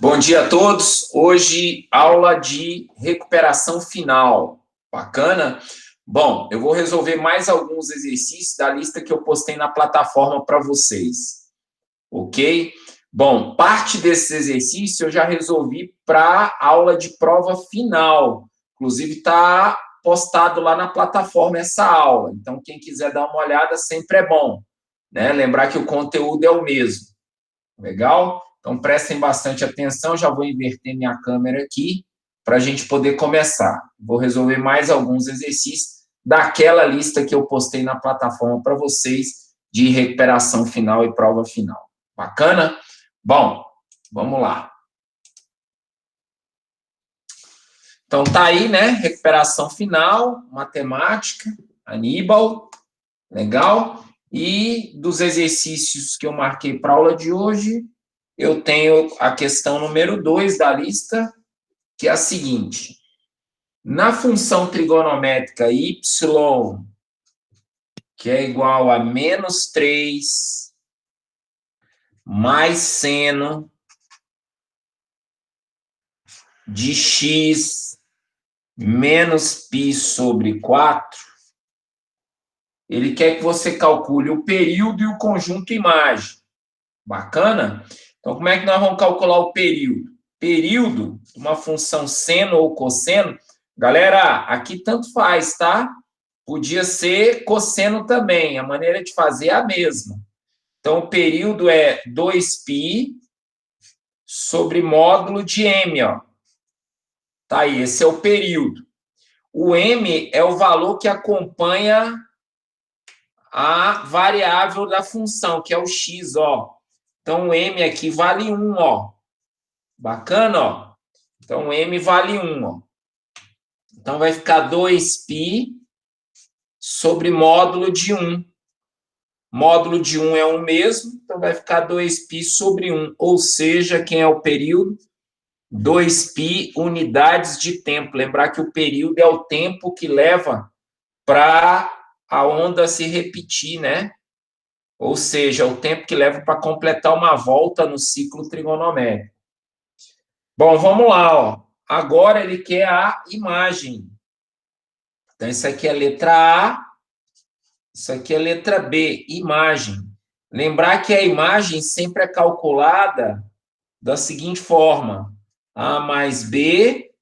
Bom dia a todos. Hoje, aula de recuperação final. Bacana? Bom, eu vou resolver mais alguns exercícios da lista que eu postei na plataforma para vocês. Ok? Bom, parte desses exercícios eu já resolvi para a aula de prova final. Inclusive, está postado lá na plataforma essa aula. Então, quem quiser dar uma olhada, sempre é bom, né? Lembrar que o conteúdo é o mesmo. Legal? Então, prestem bastante atenção. Já vou inverter minha câmera aqui para a gente poder começar. Vou resolver mais alguns exercícios daquela lista que eu postei na plataforma para vocês de recuperação final e prova final. Bacana? Bom, vamos lá. Então, tá aí, né? Recuperação final, matemática, Aníbal, legal? E dos exercícios que eu marquei para a aula de hoje, eu tenho a questão número 2 da lista, que é a seguinte. Na função trigonométrica y, que é igual a menos 3 mais seno de x menos π sobre 4, ele quer que você calcule o período e o conjunto imagem. Bacana? Então, como é que nós vamos calcular o período? Período, uma função seno ou cosseno, galera, aqui tanto faz, tá? Podia ser cosseno também, a maneira de fazer é a mesma. Então, o período é 2π sobre módulo de m, ó. Tá aí, esse é o período. O m é o valor que acompanha a variável da função, que é o x, ó. Então, o m aqui vale 1, ó. Bacana, ó. Então, o m vale 1, ó. Então, vai ficar 2π sobre módulo de 1. Módulo de 1 é o mesmo, então vai ficar 2π sobre 1. Ou seja, quem é o período? 2π unidades de tempo. Lembrar que o período é o tempo que leva para a onda se repetir, né? Ou seja, o tempo que leva para completar uma volta no ciclo trigonométrico. Bom, vamos lá, ó. Agora ele quer a imagem. Então, isso aqui é a letra A, isso aqui é a letra B, imagem. Lembrar que a imagem sempre é calculada da seguinte forma: A mais B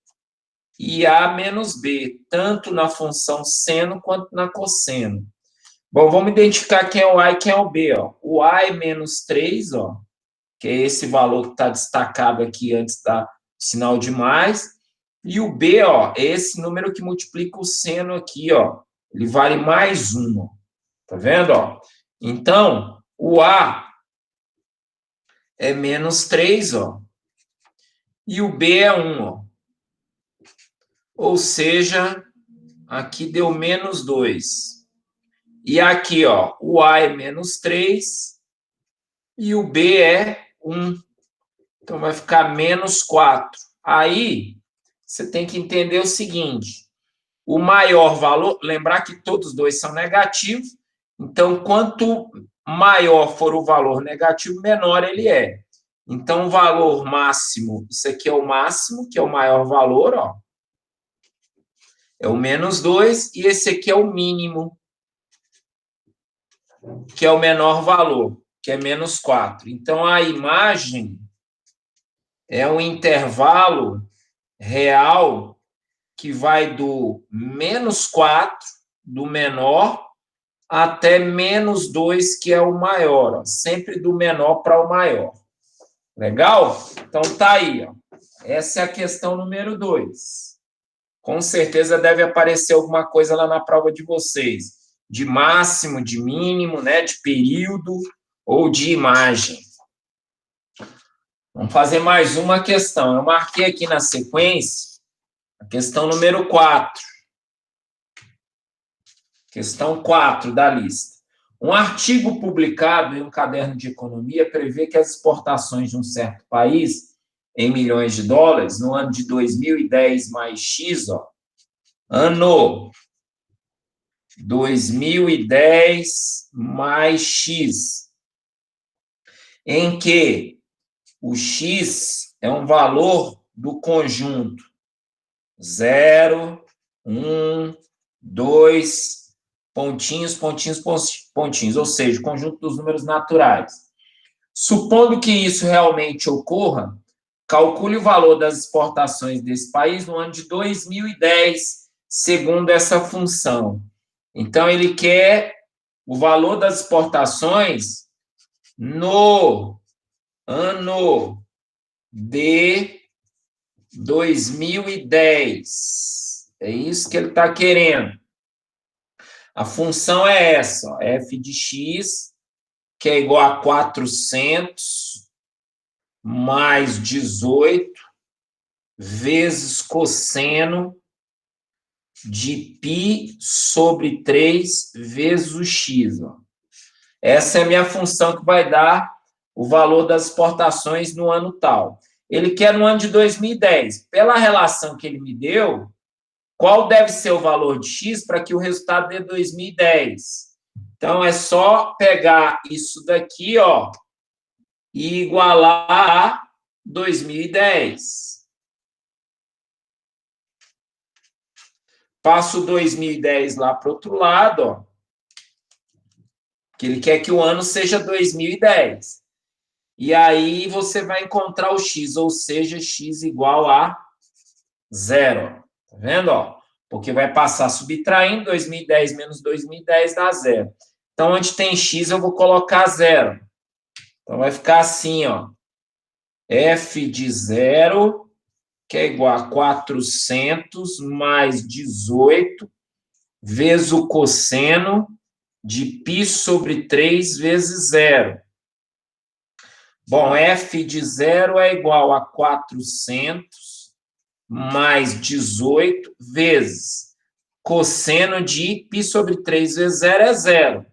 e A menos B, tanto na função seno quanto na cosseno. Bom, vamos identificar quem é o A e quem é o B, ó. O A é menos 3, ó, que é esse valor que está destacado aqui antes da sinal de mais. E o B, ó, é esse número que multiplica o seno aqui, ó. Ele vale mais 1, ó. Tá vendo, ó? Então, o A é menos 3, ó. E o B é 1, ó. Ou seja, aqui deu menos 2. E aqui, ó, o A é menos 3 e o B é 1. Então, vai ficar menos 4. Aí, você tem que entender o seguinte. O maior valor, lembrar que todos os dois são negativos. Então, quanto maior for o valor negativo, menor ele é. Então, o valor máximo, isso aqui é o máximo, que é o maior valor, ó. É o menos 2, e esse aqui é o mínimo, que é o menor valor, que é menos 4. Então, a imagem é um intervalo real que vai do menos 4, do menor, até menos 2, que é o maior. Ó. Sempre do menor para o maior. Legal? Então, tá aí. Ó. Essa é a questão número 2. Com certeza deve aparecer alguma coisa lá na prova de vocês. De máximo, de mínimo, né? De período ou de imagem. Vamos fazer mais uma questão. Eu marquei aqui na sequência a questão número 4. Questão 4 da lista. Um artigo publicado em um caderno de economia prevê que as exportações de um certo país em milhões de dólares no ano de 2010 mais X, ó, ano 2010 mais X, em que O x é um valor do conjunto 0, 1, 2, pontinhos, pontinhos, pontinhos, ou seja, o conjunto dos números naturais. Supondo que isso realmente ocorra, calcule o valor das exportações desse país no ano de 2010, segundo essa função. Então, ele quer o valor das exportações no ano de 2010. É isso que ele está querendo. A função é essa, ó, f de x, que é igual a 400 mais 18 vezes cosseno de π sobre 3 vezes o x. Ó. Essa é a minha função que vai dar o valor das exportações no ano tal. Ele quer no ano de 2010. Pela relação que ele me deu, qual deve ser o valor de x para que o resultado dê 2010? Então, é só pegar isso daqui, ó, e igualar a 2010. Passo 2010 lá para o outro lado, ó, que ele quer que o ano seja 2010. E aí você vai encontrar o x, ou seja, x igual a 0. Tá vendo? Ó? Porque vai passar subtraindo 2010 menos 2010 dá 0. Então, onde tem x, eu vou colocar 0. Então, vai ficar assim, ó. F de 0, que é igual a 400 mais 18 vezes o cosseno de π sobre 3 vezes 0. Bom, f de 0 é igual a 400 mais 18 vezes cosseno de π sobre 3 vezes 0 é 0.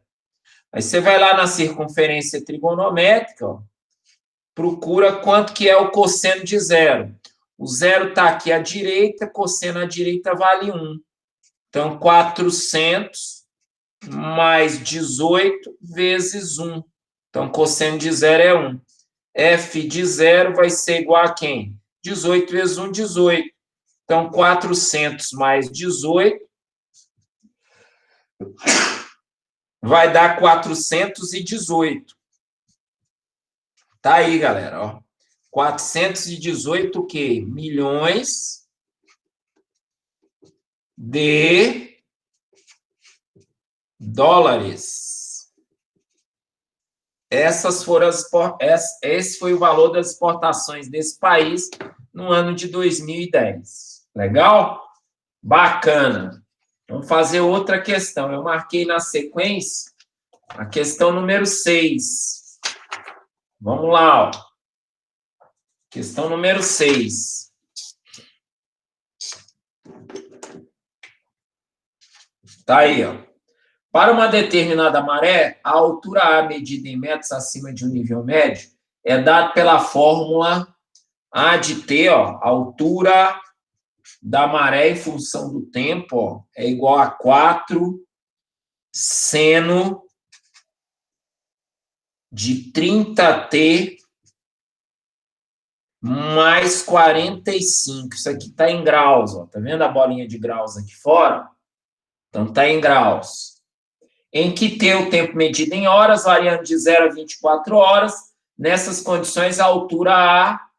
Aí você vai lá na circunferência trigonométrica, ó, procura quanto que é o cosseno de 0. O 0 está aqui à direita, cosseno à direita vale 1. Então, 400 mais 18 vezes 1. Então, cosseno de 0 é 1. F de 0 vai ser igual a quem? 18 vezes 1, 18. Então, 400 mais 18 vai dar 418. Tá aí, galera, ó. 418 o quê? Milhões de dólares. Esse foi o valor das exportações desse país no ano de 2010. Legal? Bacana. Vamos fazer outra questão. Eu marquei na sequência a questão número 6. Vamos lá, ó. Questão número 6. Tá aí, ó. Para uma determinada maré, a altura A medida em metros acima de um nível médio é dada pela fórmula A de T, ó, a altura da maré em função do tempo, ó, é igual a 4 seno de 30T mais 45. Isso aqui está em graus, ó. Tá vendo a bolinha de graus aqui fora? Então, está em graus. Em que T o tempo medido em horas, variando de 0 a 24 horas. Nessas condições, a altura A,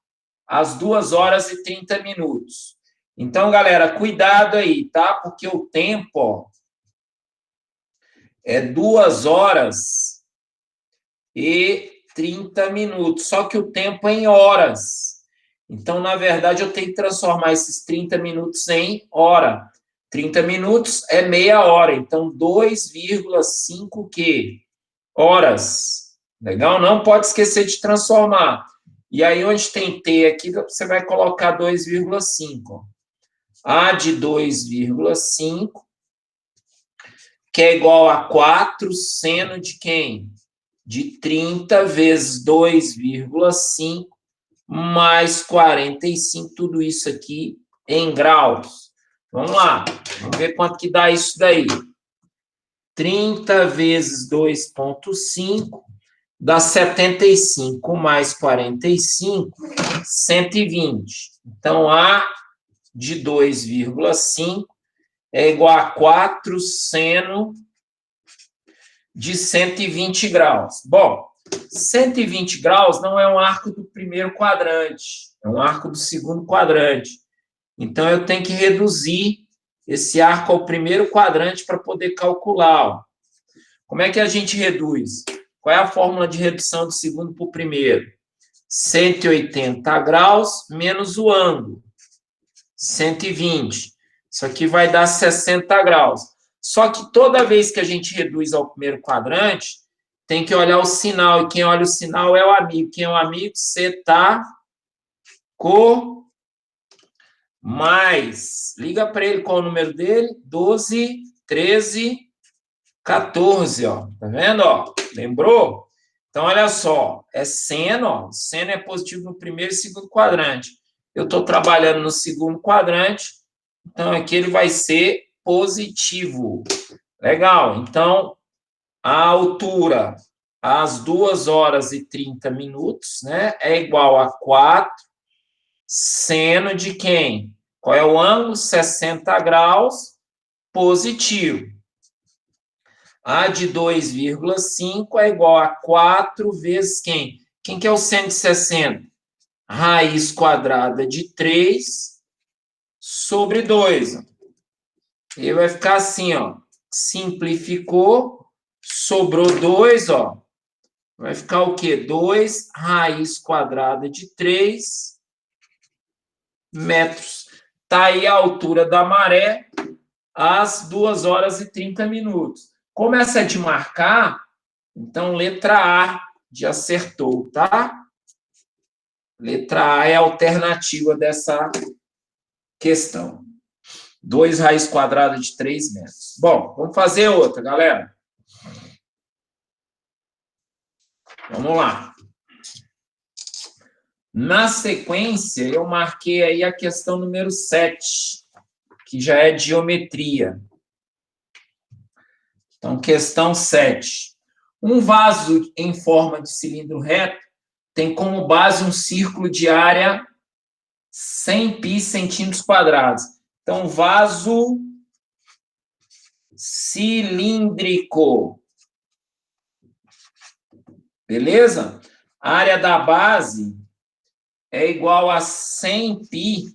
às 2 horas e 30 minutos. Então, galera, cuidado aí, tá? Porque o tempo, ó, é 2 horas e 30 minutos. Só que o tempo é em horas. Então, na verdade, eu tenho que transformar esses 30 minutos em hora. 30 minutos é meia hora. Então, 2,5 quê? Horas. Legal? Não pode esquecer de transformar. E aí, onde tem T aqui, você vai colocar 2,5. A de 2,5, que é igual a 4 seno de quem? De 30 vezes 2,5 mais 45, tudo isso aqui em graus. Vamos lá, vamos ver quanto que dá isso daí. 30 vezes 2,5 dá 75 mais 45, 120. Então, A de 2,5 é igual a 4 seno de 120 graus. Bom, 120 graus não é um arco do primeiro quadrante, é um arco do segundo quadrante. Então, eu tenho que reduzir esse arco ao primeiro quadrante para poder calcular. Como é que a gente reduz? Qual é a fórmula de redução do segundo para o primeiro? 180 graus menos o ângulo, 120. Isso aqui vai dar 60 graus. Só que toda vez que a gente reduz ao primeiro quadrante, tem que olhar o sinal. E quem olha o sinal é o amigo. Quem é o amigo? Seta, co, mais. Liga para ele qual é o número dele? 12, 13, 14, ó. Tá vendo, ó? Lembrou? Então, olha só. É seno, ó. Seno é positivo no primeiro e segundo quadrante. Eu estou trabalhando no segundo quadrante, então aqui ele vai ser positivo. Legal. Então, a altura às 2 horas e 30 minutos, né, é igual a 4 seno de quem? Qual é o ângulo? 60 graus, positivo. A de 2,5 é igual a 4 vezes quem? Quem que é o seno de 60? Raiz quadrada de 3 sobre 2. Ele vai ficar assim, ó. Simplificou, sobrou 2, ó. Vai ficar o quê? 2 raiz quadrada de 3 metros. Tá aí a altura da maré às 2 horas e 30 minutos. Como essa é de marcar, então letra A de acertou, tá? Letra A é a alternativa dessa questão. 2 raiz quadrada de 3 metros. Bom, vamos fazer outra, galera. Vamos lá. Na sequência, eu marquei aí a questão número 7, que já é geometria. Então, questão 7. Um vaso em forma de cilindro reto tem como base um círculo de área 100 π centímetros quadrados. Então, vaso cilíndrico. Beleza? A área da base é igual a 100 π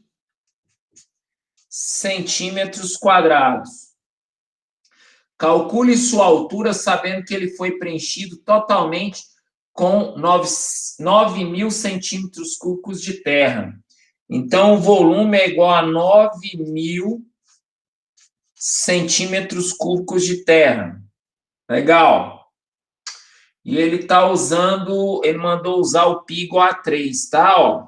centímetros quadrados. Calcule sua altura sabendo que ele foi preenchido totalmente com 9.000 centímetros cúbicos de terra. Então, o volume é igual a 9.000 centímetros cúbicos de terra. Legal. E ele está usando, ele mandou usar o π igual a 3, tá? Ó,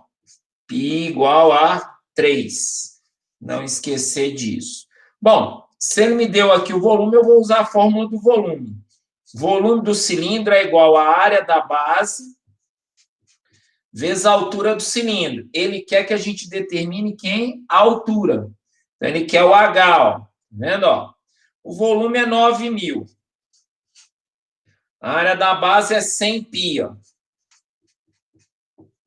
π igual a 3. Não esquecer disso. Bom, se ele me deu aqui o volume, eu vou usar a fórmula do volume. Volume do cilindro é igual à área da base vezes a altura do cilindro. Ele quer que a gente determine quem? A altura. Então, ele quer o H, ó. Tá vendo, ó? O volume é 9.000. A área da base é 100 π, ó.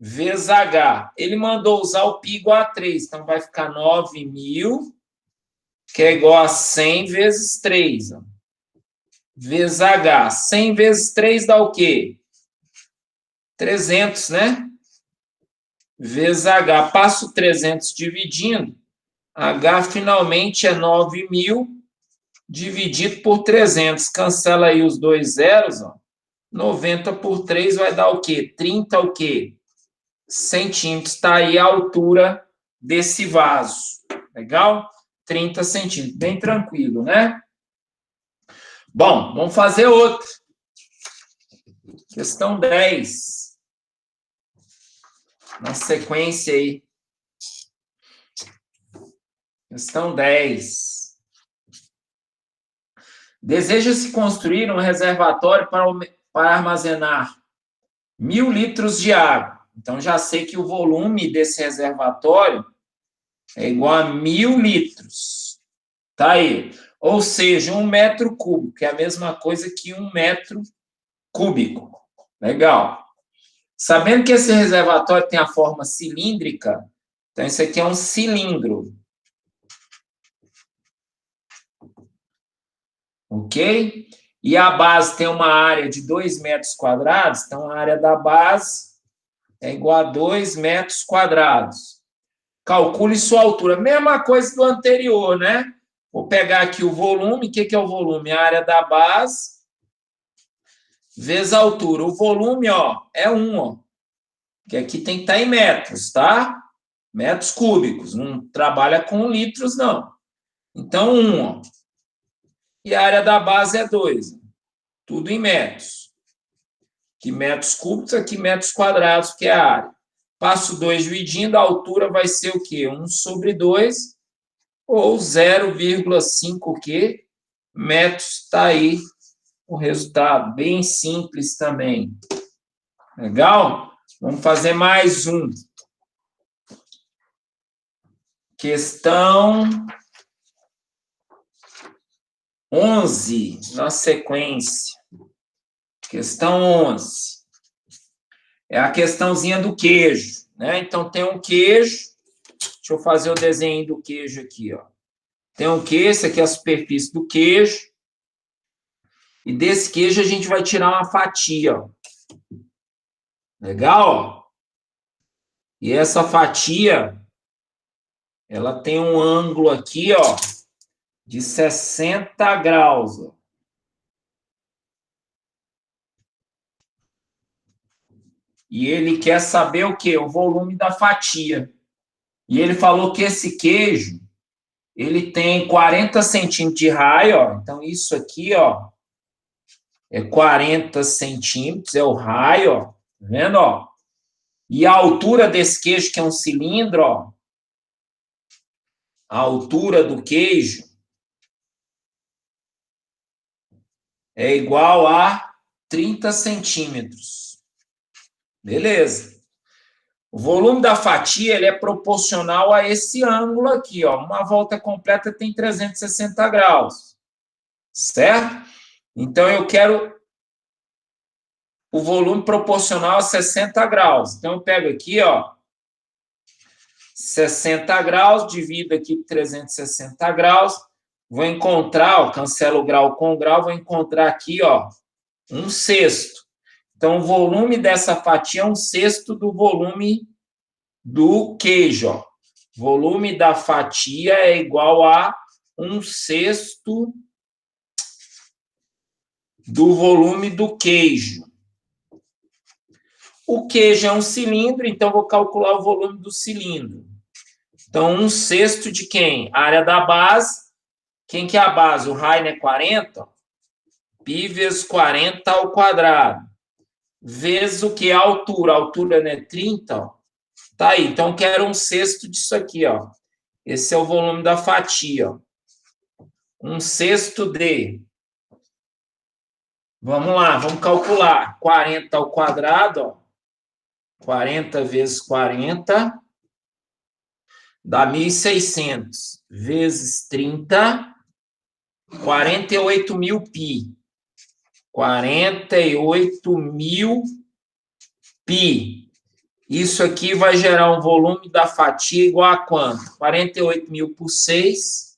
Vezes H. Ele mandou usar o π igual a 3, então vai ficar 9.000, que é igual a 100 vezes 3, ó. Vezes H. 100 vezes 3 dá o quê? 300, né? Vezes H. Passo 300 dividindo. H finalmente é 9.000 dividido por 300. Cancela aí os dois zeros, ó. 90 por 3 vai dar o quê? 30 o quê? Centímetros. Está aí a altura desse vaso. Legal? 30 centímetros. Bem tranquilo, né? Bom, vamos fazer outra. Questão 10. Na sequência aí. Questão 10. Deseja-se construir um reservatório para armazenar 1.000 litros de água. Então, já sei que o volume desse reservatório é igual a 1.000 litros. Tá aí. Ou seja, 1 metro cúbico, que é a mesma coisa que 1 metro cúbico. Legal. Sabendo que esse reservatório tem a forma cilíndrica, então isso aqui é um cilindro. Ok? E a base tem uma área de 2 metros quadrados, então a área da base é igual a 2 metros quadrados. Calcule sua altura. Mesma coisa do anterior, né? Vou pegar aqui o volume. O que é o volume? A área da base vezes a altura. O volume, ó, é 1, ó. Que aqui tem que estar em metros, tá? Metros cúbicos. Não trabalha com litros, não. Então, 1, ó. E a área da base é 2. Tudo em metros. Aqui metros cúbicos, aqui metros quadrados, que é a área. Passo 2 dividindo, a altura vai ser o quê? 1 sobre 2, ou 0,5 quê? Metros. Está aí o resultado. Bem simples também. Legal? Vamos fazer mais um. Questão 11, na sequência. Questão 11. É a questãozinha do queijo, né? Então, tem um queijo. Deixa eu fazer o desenho do queijo aqui, ó. Tem um queijo, essa aqui é a superfície do queijo. E desse queijo a gente vai tirar uma fatia, ó. Legal? Ó. E essa fatia, ela tem um ângulo aqui, ó, de 60 graus, ó. E ele quer saber o quê? O volume da fatia. E ele falou que esse queijo, ele tem 40 centímetros de raio, ó. Então, isso aqui, ó, é 40 centímetros, é o raio, ó. Tá vendo, ó? E a altura desse queijo, que é um cilindro, ó, a altura do queijo é igual a 30 centímetros. Beleza. O volume da fatia ele é proporcional a esse ângulo aqui, ó. Uma volta completa tem 360 graus. Certo? Então, eu quero o volume proporcional a 60 graus. Então, eu pego aqui, ó, 60 graus, divido aqui por 360 graus, vou encontrar, ó, cancelo o grau com o grau, vou encontrar aqui, ó, 1/6. Então, o volume dessa fatia é 1/6 do volume do queijo, ó. Volume da fatia é igual a 1/6 do volume do queijo. O queijo é um cilindro, então vou calcular o volume do cilindro. Então, 1/6 de quem? A área da base. Quem que é a base? O raio é 40. Π vezes 40 ao quadrado. Vezes o que? A altura. A altura é 30. Ó. Tá aí. Então, quero 1/6 disso aqui. Ó. Esse é o volume da fatia. Ó. 1/6 de... Vamos lá, vamos calcular. 40 ao quadrado. Ó. 40 vezes 40 dá 1.600 vezes 30, 48.000 π. 48.000 π. Isso aqui vai gerar um volume da fatia igual a quanto? 48.000 por 6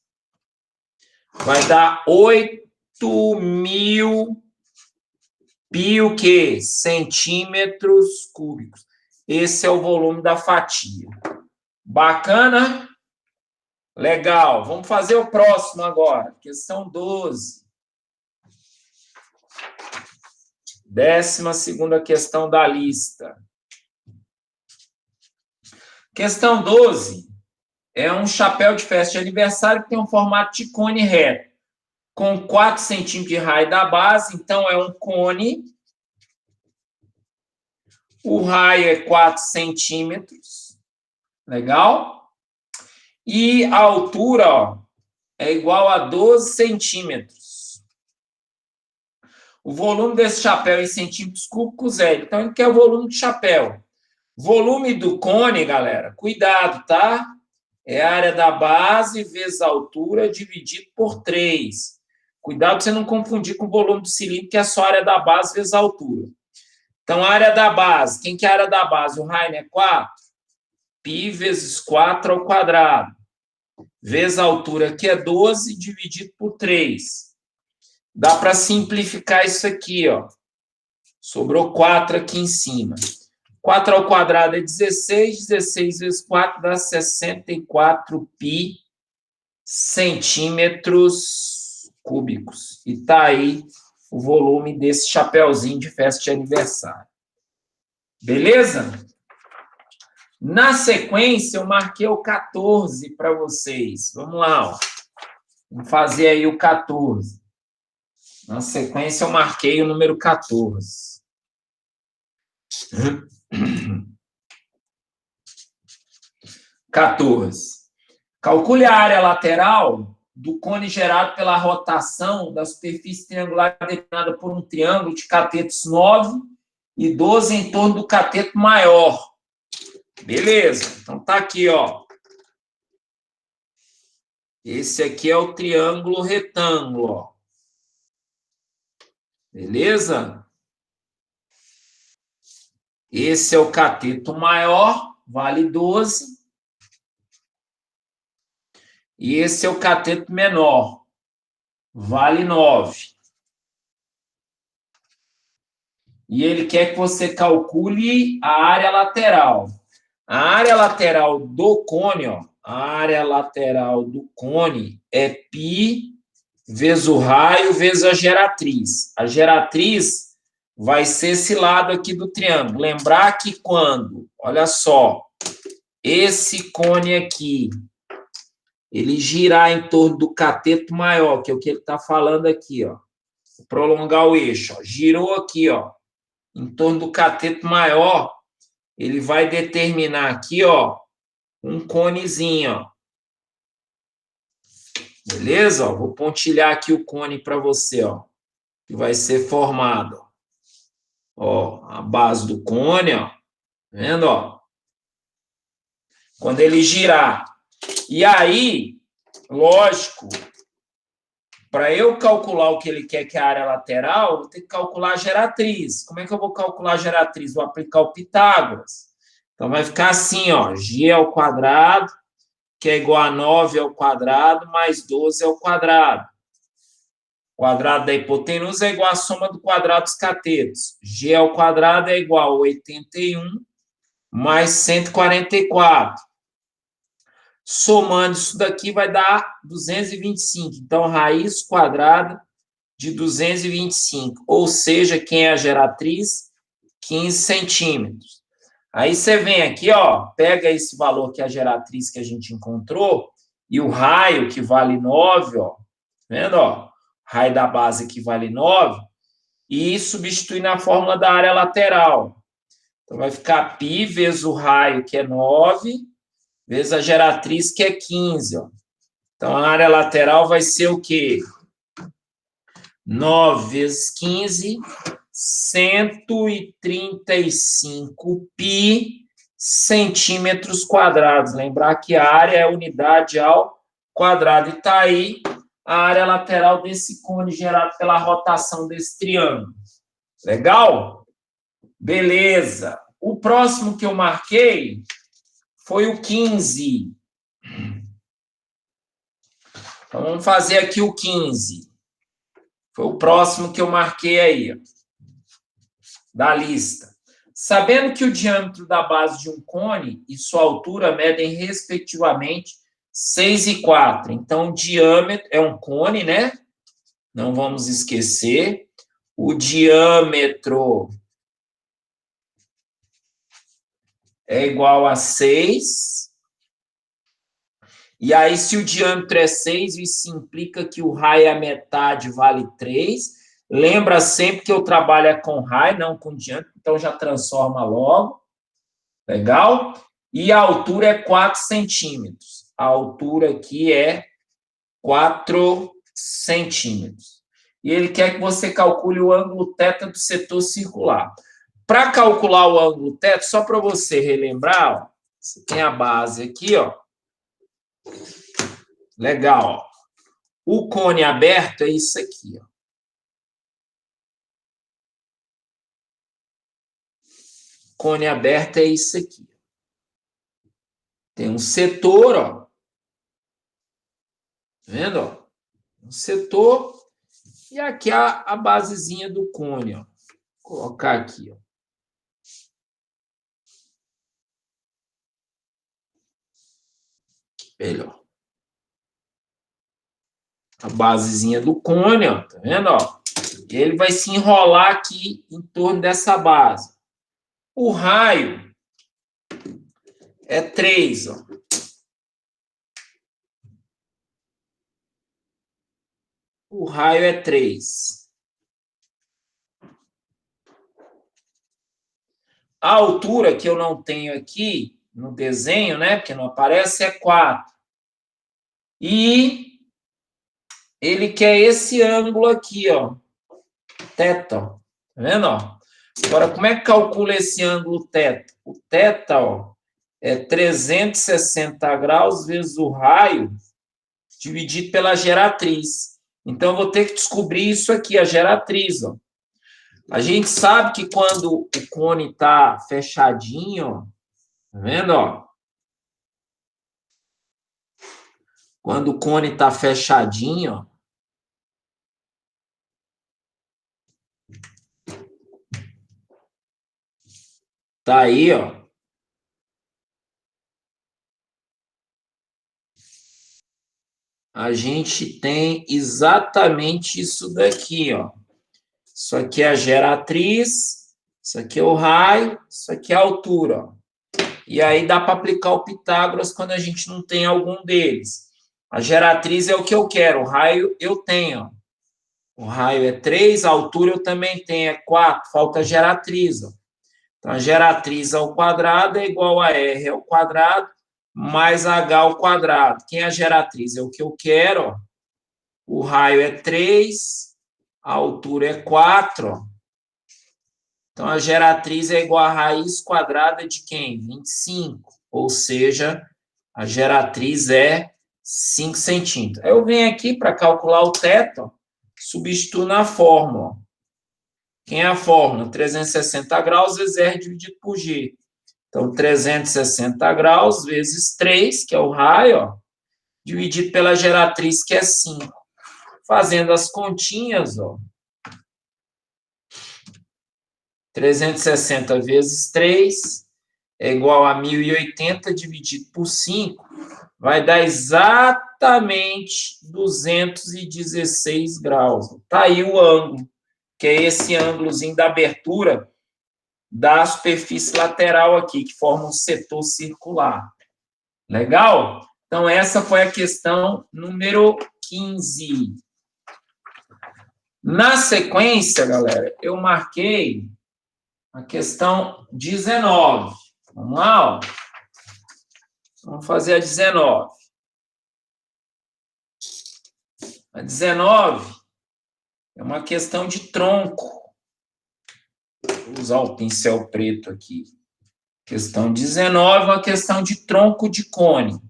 vai dar 8.000 π o quê? Centímetros cúbicos. Esse é o volume da fatia. Bacana? Legal. Vamos fazer o próximo agora. Questão 12. 12ª questão da lista. Questão 12 é um chapéu de festa de aniversário que tem um formato de cone reto, com 4 centímetros de raio da base. Então, é um cone. O raio é 4 centímetros. Legal? E a altura, ó, é igual a 12 centímetros. O volume desse chapéu em centímetros cúbicos é. Então, ele quer o volume do chapéu. Volume do cone, galera, cuidado, tá? É a área da base vezes a altura dividido por 3. Cuidado para você não confundir com o volume do cilindro, que é só a área da base vezes a altura. Então, a área da base. Quem que é a área da base? O raio é 4? Π vezes 4 ao quadrado. Vezes a altura, que é 12, dividido por 3. Dá para simplificar isso aqui, ó. Sobrou 4 aqui em cima. 4 ao quadrado é 16. 16 vezes 4 dá 64 π centímetros cúbicos. E tá aí o volume desse chapéuzinho de festa de aniversário. Beleza? Na sequência, eu marquei o 14 para vocês. Vamos lá, ó. Vamos fazer aí o 14. Na sequência, eu marquei o número 14. 14. Calcule a área lateral do cone gerado pela rotação da superfície triangular determinada por um triângulo de catetos 9 e 12 em torno do cateto maior. Beleza? Então, tá aqui, ó. Esse aqui é o triângulo retângulo, ó. Beleza? Esse é o cateto maior, vale 12. E esse é o cateto menor, vale 9. E ele quer que você calcule a área lateral. A área lateral do cone, ó, a área lateral do cone é π vezes o raio vezes a geratriz. A geratriz vai ser esse lado aqui do triângulo. Lembrar que quando, olha só, esse cone aqui, ele girar em torno do cateto maior, que é o que ele está falando aqui, ó. Vou prolongar o eixo, ó. Girou aqui, ó, em torno do cateto maior, ele vai determinar aqui, ó, um conezinho, ó. Beleza? Ó, vou pontilhar aqui o cone para você, ó, que vai ser formado. Ó, a base do cone, ó. Tá vendo, ó? Quando ele girar. E aí, lógico, para eu calcular o que ele quer, que é a área lateral, eu vou ter que calcular a geratriz. Como é que eu vou calcular a geratriz? Vou aplicar o Pitágoras. Então, vai ficar assim, ó, g ao quadrado, que é igual a 9 ao quadrado, mais 12 ao quadrado. O quadrado da hipotenusa é igual à soma do quadrado dos catetos. G ao quadrado é igual a 81 mais 144. Somando isso daqui vai dar 225. Então, raiz quadrada de 225. Ou seja, quem é a geratriz? 15 centímetros. Aí você vem aqui, ó, pega esse valor que é a geratriz que a gente encontrou e o raio, que vale 9, ó, vendo, ó? Raio da base que vale 9, e substitui na fórmula da área lateral. Então, vai ficar π vezes o raio, que é 9, vezes a geratriz, que é 15. Ó. Então, a área lateral vai ser o quê? 9 vezes 15, 135 π centímetros quadrados. Lembrar que a área é unidade ao quadrado. E está aí a área lateral desse cone gerado pela rotação desse triângulo. Legal? Beleza. O próximo que eu marquei foi o 15. Então, vamos fazer aqui o 15. Foi o próximo que eu marquei aí, ó, da lista. Sabendo que o diâmetro da base de um cone e sua altura medem, respectivamente, 6 e 4. Então, o diâmetro é um cone, né? Não vamos esquecer. O diâmetro é igual a 6. E aí, se o diâmetro é 6, isso implica que o raio é a metade, vale 3. Lembra sempre que eu trabalho com raio, não com diâmetro, então já transforma logo. Legal? E a altura é 4 centímetros. A altura aqui é 4 centímetros. E ele quer que você calcule o ângulo θ do setor circular. Para calcular o ângulo θ, só para você relembrar, ó, você tem a base aqui, ó. Legal, ó. O cone aberto é isso aqui, ó. cone aberto é isso aqui. Tem um setor, ó. Tá vendo, ó? Um setor e aqui a basezinha do cone, ó. Vou colocar aqui, ó. Melhor. A basezinha do cone, ó. Tá vendo, ó? E ele vai se enrolar aqui em torno dessa base. O raio é 3, ó. O raio é 3. A altura que eu não tenho aqui no desenho, né? Porque não aparece, é 4. E ele quer esse ângulo aqui, ó. Teta, ó. Tá vendo, ó? Agora, como é que calcula esse ângulo teta? O teta, ó, é 360 graus vezes o raio dividido pela geratriz. Então, eu vou ter que descobrir isso aqui, a geratriz, ó. A gente sabe que quando o cone está fechadinho, ó, tá vendo, ó? Quando o cone está fechadinho, ó, tá aí, ó. A gente tem exatamente isso daqui, ó. Isso aqui é a geratriz, isso aqui é o raio, isso aqui é a altura, ó. E aí dá para aplicar o Pitágoras quando a gente não tem algum deles. A geratriz é o que eu quero, o raio eu tenho, ó. O raio é 3, a altura eu também tenho, é 4, falta a geratriz, ó. Então, a geratriz ao quadrado é igual a R ao quadrado mais H ao quadrado. Quem é a geratriz? É o que eu quero, ó. O raio é 3, a altura é 4, ó. Então, a geratriz é igual a raiz quadrada de quem? 25. Ou seja, a geratriz é 5 centímetros. Eu venho aqui para calcular o teto, ó, substituo na fórmula. Quem é a fórmula? 360 graus vezes R dividido por G. Então, 360 graus vezes 3, que é o raio, ó, dividido pela geratriz, que é 5. Fazendo as continhas, ó. 360 vezes 3 é igual a 1080 dividido por 5. Vai dar exatamente 216 graus. Está aí o ângulo, que é esse ângulozinho da abertura da superfície lateral aqui, que forma um setor circular. Legal? Então, essa foi a questão número 15. Na sequência, galera, eu marquei a questão 19. Vamos lá, ó. Vamos fazer a 19. A 19 é uma questão de tronco. Vou usar o pincel preto aqui. Questão 19 é uma questão de tronco de cone.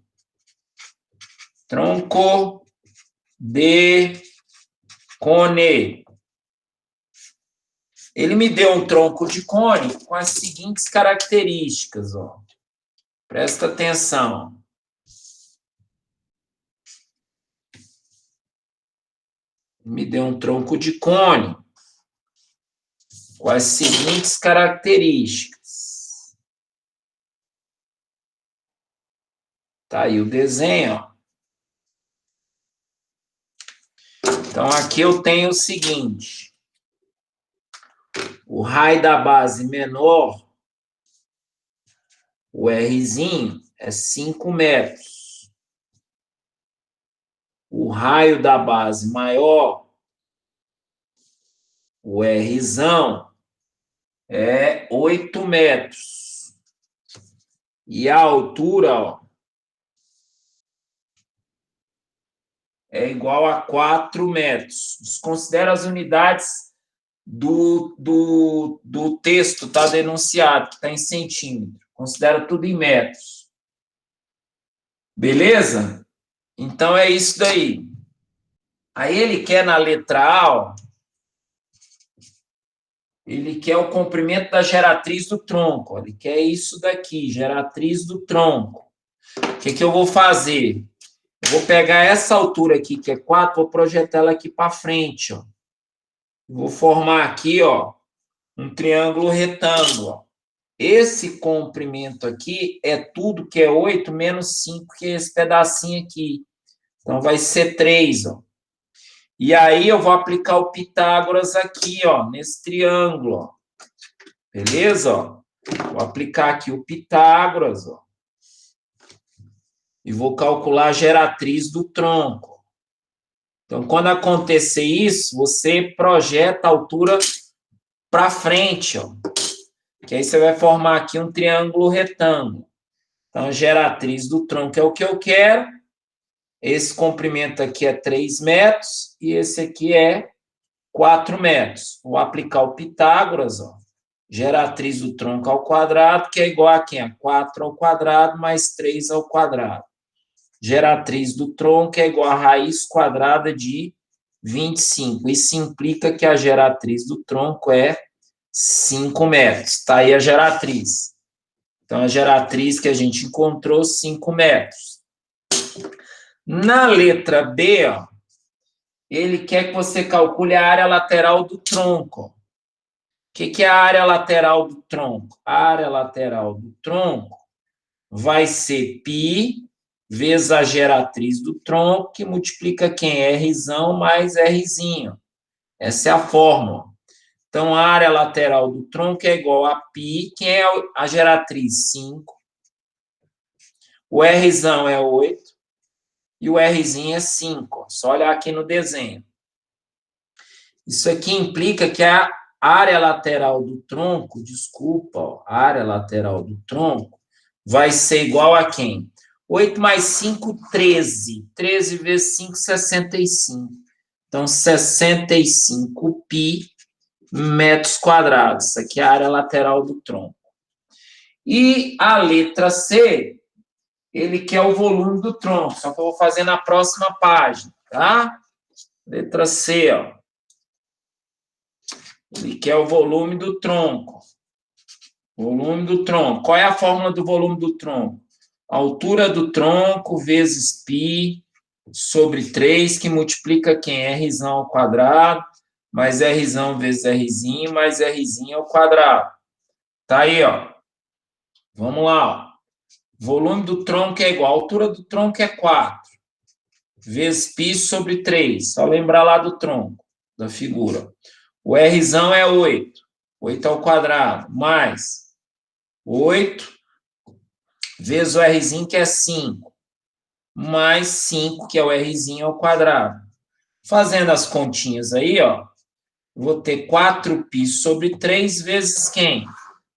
Tronco de cone. Ele me deu um tronco de cone com as seguintes características, ó. Presta atenção. Me deu um tronco de cone com as seguintes características. Tá aí o desenho, ó. Então, aqui eu tenho o seguinte. O raio da base menor, o Rzinho, é 5 metros. O raio da base maior, o Rzão, é 8 metros. E a altura, ó, é igual a 4 metros. Desconsidera as unidades do texto, tá denunciado, que está em centímetro. Considera tudo em metros. Beleza? Então, é isso daí. Aí ele quer na letra A, ó, ele quer o comprimento da geratriz do tronco. Ele quer isso daqui, geratriz do tronco. O que eu vou fazer? Eu vou pegar essa altura aqui, que é 4, vou projetar ela aqui para frente, ó. Vou formar aqui, ó, um triângulo retângulo, ó. Esse comprimento aqui é tudo que é 8 menos 5, que é esse pedacinho aqui. Então, vai ser 3, ó. E aí, eu vou aplicar o Pitágoras aqui, ó, nesse triângulo, ó. Beleza? Ó? Vou aplicar aqui o Pitágoras, ó. E vou calcular a geratriz do tronco. Então, quando acontecer isso, você projeta a altura para frente, ó. Que aí você vai formar aqui um triângulo retângulo. Então, a geratriz do tronco é o que eu quero. Esse comprimento aqui é 3 metros e esse aqui é 4 metros. Vou aplicar o Pitágoras, ó. Geratriz do tronco ao quadrado, que é igual a quem? A 4 ao quadrado mais 3 ao quadrado. Geratriz do tronco é igual a raiz quadrada de 25. Isso implica que a geratriz do tronco é 5 metros. Está aí a geratriz. Então, a geratriz que a gente encontrou, 5 metros. Na letra B, ó, ele quer que você calcule a área lateral do tronco. O que é a área lateral do tronco? A área lateral do tronco vai ser π vezes a geratriz do tronco, que multiplica quem? Rzão mais Rzinho. Essa é a fórmula. Então, a área lateral do tronco é igual a π, que é a geratriz 5. O Rzão é 8 e o Rzinho é 5. Só olhar aqui no desenho. Isso aqui implica que a área lateral do tronco, desculpa, ó, a área lateral do tronco vai ser igual a quem? 8 mais 5, 13. 13 vezes 5, 65. Então, 65 π metros quadrados. Isso aqui é a área lateral do tronco. E a letra C, ele quer o volume do tronco. Só que eu vou fazer na próxima página, tá? Letra C, ó. Ele quer o volume do tronco. Volume do tronco. Qual é a fórmula do volume do tronco? A altura do tronco vezes π sobre 3, que multiplica quem? Rzão ao quadrado, mais Rzão vezes Rzinho, mais Rzinho ao quadrado. Tá aí, ó. Vamos lá, ó. Volume do tronco é igual. A altura do tronco é 4, vezes π sobre 3. Só lembrar lá do tronco, da figura. O Rzão é 8. 8 ao quadrado, mais 8 vezes o Rzinho, que é 5, mais 5, que é o Rzinho ao quadrado. Fazendo as continhas aí, ó, vou ter 4π sobre 3 vezes quem?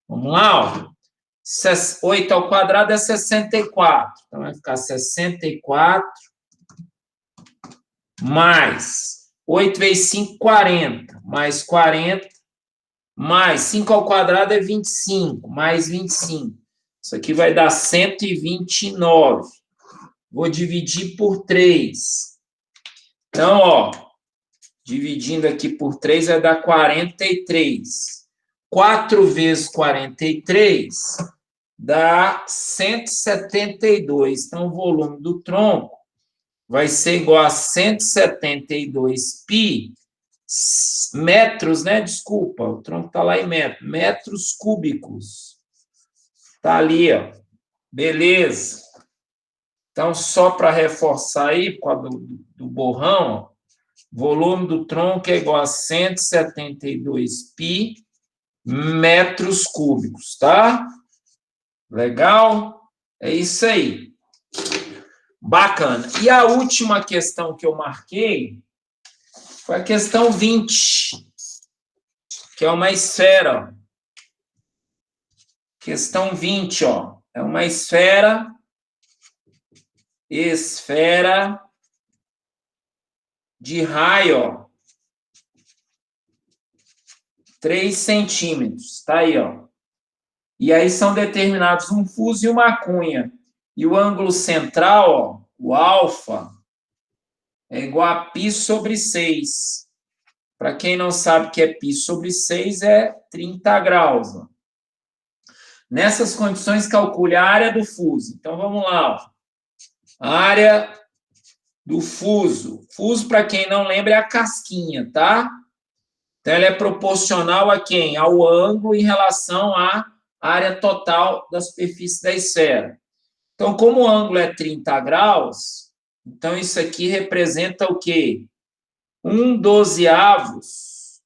Vamos lá, ó. 8 ao quadrado é 64. Então, vai ficar 64 mais 8 vezes 5, 40. Mais 40, mais 5 ao quadrado é 25, mais 25. Isso aqui vai dar 129. Vou dividir por 3. Então, ó, dividindo aqui por 3 vai dar 43. 4 vezes 43 dá 172. Então, o volume do tronco vai ser igual a 172 π metros, né? Desculpa, o tronco está lá em metros. Metros cúbicos. Tá ali, ó. Beleza. Então, só para reforçar aí, por causa do borrão, ó, volume do tronco é igual a 172 π metros cúbicos, tá? Legal? É isso aí. Bacana. E a última questão que eu marquei foi a questão 20, que é uma esfera. Ó. Questão 20, ó. É uma esfera de raio, ó, 3 centímetros. Tá aí, ó. E aí são determinados um fuso e uma cunha. E o ângulo central, ó, o alfa, é igual a π sobre 6. Para quem não sabe que é π sobre 6, é 30 graus. Ó. Nessas condições, calcule a área do fuso. Então, vamos lá. Ó. A área do fuso. Fuso, para quem não lembra, é a casquinha, tá? Então, ela é proporcional a quem? Ao ângulo em relação à área total da superfície da esfera. Então, como o ângulo é 30 graus, então isso aqui representa o quê? 1/12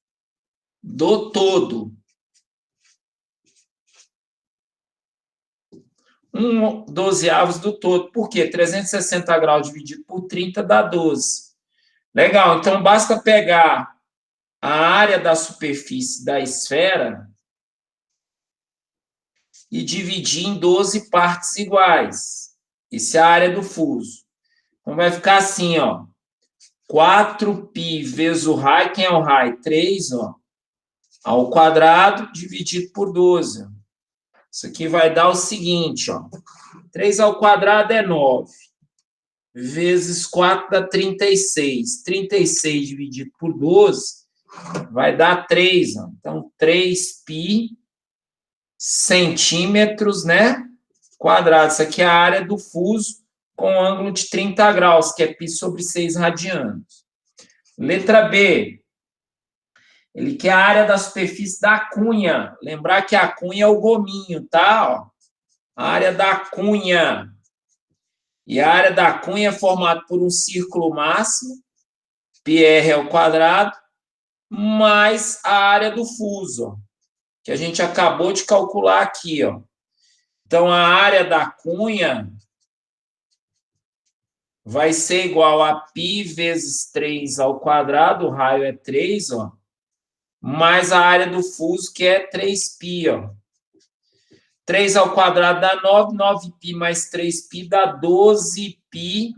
do todo. 1/12 do todo. Por quê? 360 graus dividido por 30 dá 12. Legal, então basta pegar a área da superfície da esfera e dividir em 12 partes iguais. Essa é a área do fuso. Então, vai ficar assim, ó. 4π vezes o raio, quem é o raio? 3, ó, ao quadrado, dividido por 12. Isso aqui vai dar o seguinte, ó. 3 ao quadrado é 9. Vezes 4 dá 36. 36 dividido por 12 vai dar 3. Ó. Então, 3π centímetros, né? Quadrado. Isso aqui é a área do fuso com ângulo de 30 graus, que é π sobre 6 radianos. Letra B. Ele quer a área da superfície da cunha. Lembrar que a cunha é o gominho, tá? Ó. A área da cunha. E a área da cunha é formada por um círculo máximo, πr ao quadrado, mais a área do fuso, ó, que a gente acabou de calcular aqui, ó. Então, a área da cunha vai ser igual a π vezes 3 ao quadrado, o raio é 3, ó, mais a área do fuso, que é 3π, ó. 3 ao quadrado dá 9, 9π mais 3π dá 12π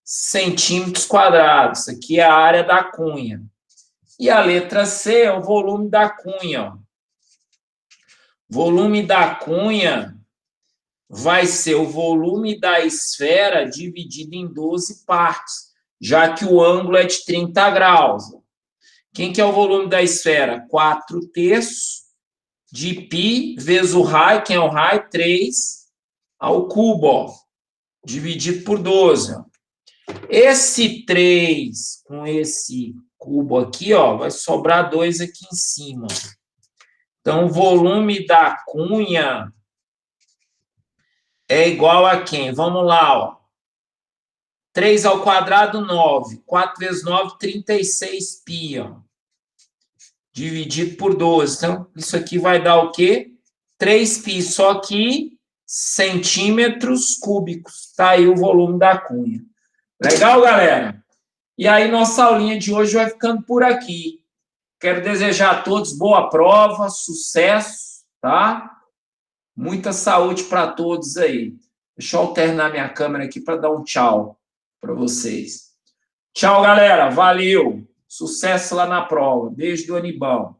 centímetros quadrados. Isso aqui é a área da cunha. E a letra C é o volume da cunha, ó. Volume da cunha vai ser o volume da esfera dividido em 12 partes, já que o ângulo é de 30 graus. Quem que é o volume da esfera? 4/3 de π vezes o raio, quem é o raio? 3 ao cubo, ó, dividido por 12. Ó. Esse 3 com esse cubo aqui, ó, vai sobrar 2 aqui em cima. Então, o volume da cunha é igual a quem? Vamos lá, ó. 3 ao quadrado, 9. 4 vezes 9, 36π, ó. Dividido por 12. Então, isso aqui vai dar o quê? 3π, só que centímetros cúbicos. Tá aí o volume da cunha. Legal, galera? E aí, nossa aulinha de hoje vai ficando por aqui. Quero desejar a todos boa prova, sucesso, tá? Muita saúde para todos aí. Deixa eu alternar minha câmera aqui para dar um tchau para vocês. Tchau, galera. Valeu. Sucesso lá na prova. Beijo do Anibão.